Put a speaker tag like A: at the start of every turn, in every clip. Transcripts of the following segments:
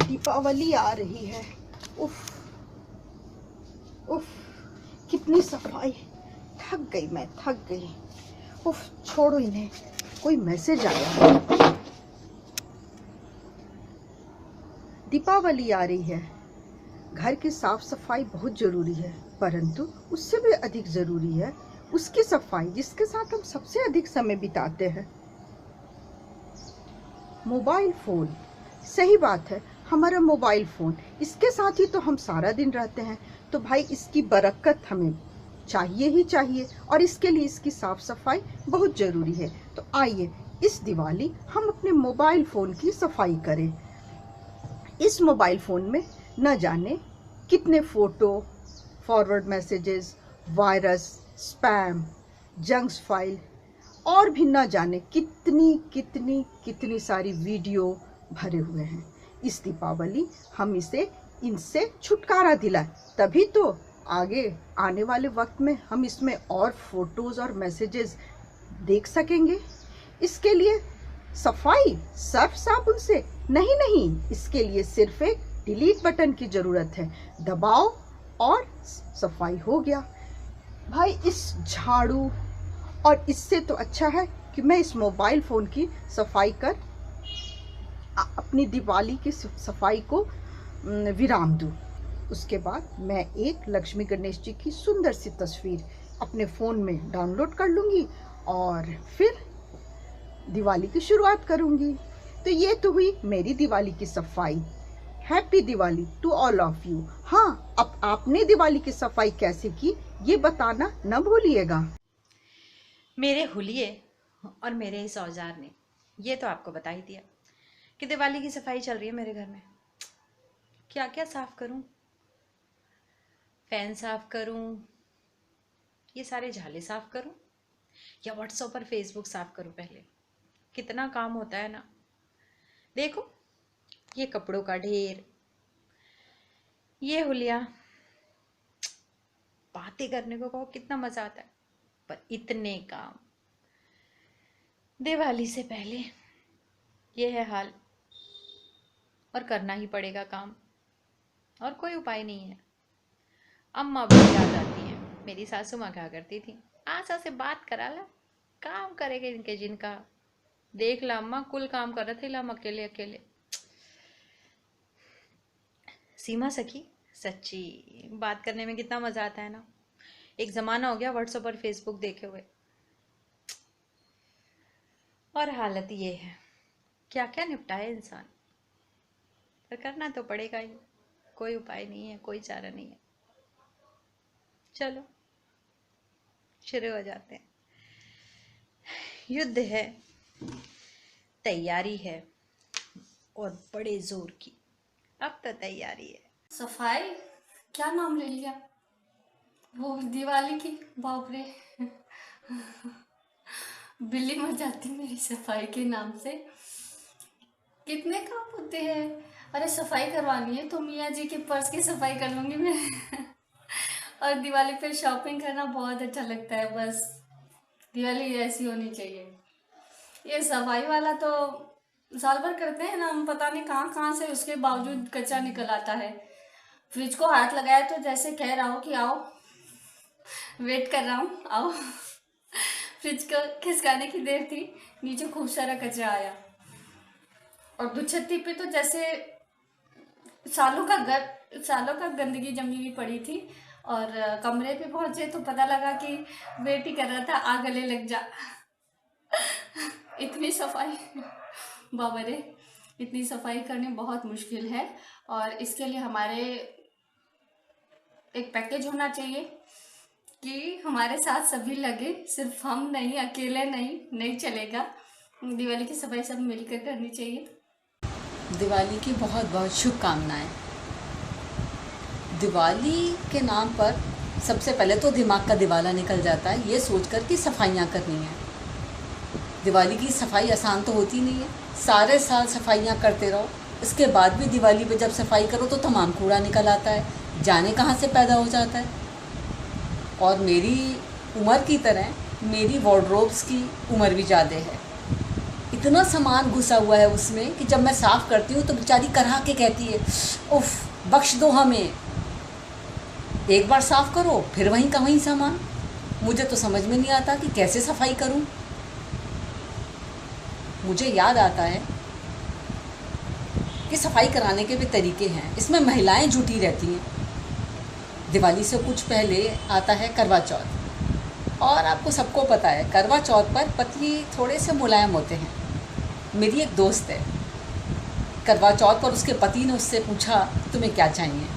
A: दीपावली आ रही है। उफ उफ, कितनी सफाई, थक गई मैं, थक गई। उफ, छोड़ो इन्हें। कोई मैसेज आया है। दीपावली आ रही है। घर की साफ सफाई बहुत जरूरी है, परंतु उससे भी अधिक जरूरी है उसकी सफाई जिसके साथ हम सबसे अधिक समय बिताते हैं, मोबाइल फ़ोन। सही बात है, हमारा मोबाइल फ़ोन, इसके साथ ही तो हम सारा दिन रहते हैं। तो भाई इसकी बरकत हमें चाहिए ही चाहिए, और इसके लिए इसकी साफ सफाई बहुत ज़रूरी है। तो आइए इस दिवाली हम अपने मोबाइल फ़ोन की सफाई करें। इस मोबाइल फ़ोन में न जाने कितने photo, forward messages, virus, spam, junks file और भी न जाने कितनी कितनी कितनी सारी वीडियो भरे हुए हैं। इस दीपावली हम इनसे छुटकारा दिलाएं, तभी तो आगे आने वाले वक्त में हम इसमें और फोटोज़ और मैसेजेस देख सकेंगे। इसके लिए सफाई सर्फ साबुन से नहीं, इसके लिए सिर्फ एक डिलीट बटन की ज़रूरत है, दबाओ और सफाई हो गया। भाई इस झाड़ू और इससे तो अच्छा है कि मैं इस मोबाइल फ़ोन की सफाई कर अपनी दिवाली की सफाई को विराम दूँ। उसके बाद मैं एक लक्ष्मी गणेश जी की सुंदर सी तस्वीर अपने फ़ोन में डाउनलोड कर लूँगी और फिर दिवाली की शुरुआत करूँगी। तो ये तो हुई मेरी दिवाली की सफाई। Happy Diwali to all of you. हाँ, अब आपने दिवाली की सफाई कैसे की ये बताना न भूलिएगा।
B: मेरे हुलिये और मेरे इस औजार ने ये तो आपको बता ही दिया कि दिवाली की सफाई चल रही है मेरे घर में। क्या क्या साफ करूं, फैन साफ करूं, ये सारे झाले साफ करूं, या व्हाट्सएप और फेसबुक साफ करूं। पहले कितना काम होता है ना। देखो ये कपड़ों का ढेर, ये हुलिया, बातें करने को कहो कितना मजा आता है, पर इतने काम दिवाली से पहले, ये है हाल। और करना ही पड़ेगा काम, और कोई उपाय नहीं है। अम्मा भी याद आती हैं। मेरी सासू माँ क्या करती थी, आशा से बात करा ला, काम करेगा इनके जिनका, देख ला अम्मा कुल काम कर रहे थे ला हम अकेले अकेले। सीमा सखी, सच्ची बात करने में कितना मजा आता है ना। एक जमाना हो गया व्हाट्सएप और फेसबुक देखे हुए, और हालत ये है। क्या क्या निपटाए इंसान, पर करना तो पड़ेगा ही, कोई उपाय नहीं है, कोई चारा नहीं है। चलो शुरू हो जाते हैं। युद्ध है, तैयारी है, और बड़े जोर की। अब तो तैयारी है।
C: सफाई क्या नाम ले लिया, वो दिवाली की, बाप रे। बिल्ली मर जाती मेरी सफाई के नाम से। कितने काम होते हैं। अरे सफाई करवानी है तो मियाँ जी के पर्स की सफाई कर लूँगी मैं। और दिवाली पे शॉपिंग करना बहुत अच्छा लगता है। बस दिवाली ऐसी होनी चाहिए। ये सफाई वाला तो साल भर करते हैं ना हम, पता नहीं कहाँ कहाँ से उसके बावजूद कचरा निकल आता है। फ्रिज को हाथ लगाया तो जैसे कह रहा हो कि आओ, वेट कर रहा हूँ, आओ। फ्रिज को खिसकाने की देर थी, नीचे खूब सारा कचरा आया। और दुछत्ती पे तो जैसे सालों का गंदगी जमी पड़ी थी। और कमरे पे पहुंचे तो पता लगा कि वेट ही कर रहा था, आ गले लग जा। इतनी सफाई, बाबा रे, इतनी सफाई करनी बहुत मुश्किल है। और इसके लिए हमारे एक पैकेज होना चाहिए कि हमारे साथ सभी लगे, सिर्फ हम नहीं, अकेले नहीं चलेगा। दिवाली की सफाई सब मिलकर करनी चाहिए।
D: दिवाली की बहुत बहुत शुभकामनाएं। दिवाली के नाम पर सबसे पहले तो दिमाग का दिवाला निकल जाता है ये सोचकर कि सफाइयाँ करनी है। दिवाली की सफाई आसान तो होती नहीं है, सारे साल सफाइयाँ करते रहो, इसके बाद भी दिवाली पे जब सफाई करो तो तमाम कूड़ा निकल आता है, जाने कहाँ से पैदा हो जाता है। और मेरी उम्र की तरह मेरी वार्डरोब्स की उम्र भी ज़्यादा है। इतना सामान घुसा हुआ है उसमें कि जब मैं साफ़ करती हूँ तो बेचारी करहा के कहती है, उफ बख्श दो हमें, एक बार साफ़ करो फिर वहीं का वहीं सामान। मुझे तो समझ में नहीं आता कि कैसे सफाई करूँ। मुझे याद आता है कि सफाई कराने के भी तरीके हैं, इसमें महिलाएं जुटी रहती हैं। दिवाली से कुछ पहले आता है करवा चौथ, और आपको सबको पता है करवा चौथ पर पति थोड़े से मुलायम होते हैं। मेरी एक दोस्त है, करवा चौथ पर उसके पति ने उससे पूछा तुम्हें क्या चाहिए।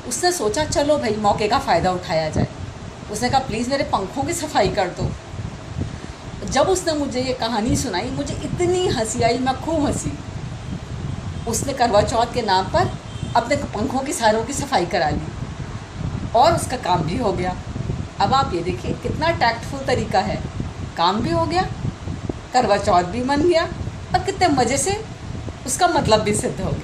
D: उसने सोचा चलो भाई मौके का फ़ायदा उठाया जाए। उसने कहा प्लीज़ मेरे पंखों की सफाई कर दो। जब उसने मुझे ये कहानी सुनाई मुझे इतनी हंसी आई, मैं खूब हंसी। उसने करवा चौथ के नाम पर अपने पंखों की सारों की सफाई करा ली और उसका काम भी हो गया। अब आप ये देखिए कितना टैक्टफुल तरीका है, काम भी हो गया, करवा चौथ भी मन गया और कितने मज़े से उसका मतलब भी सिद्ध हो गया।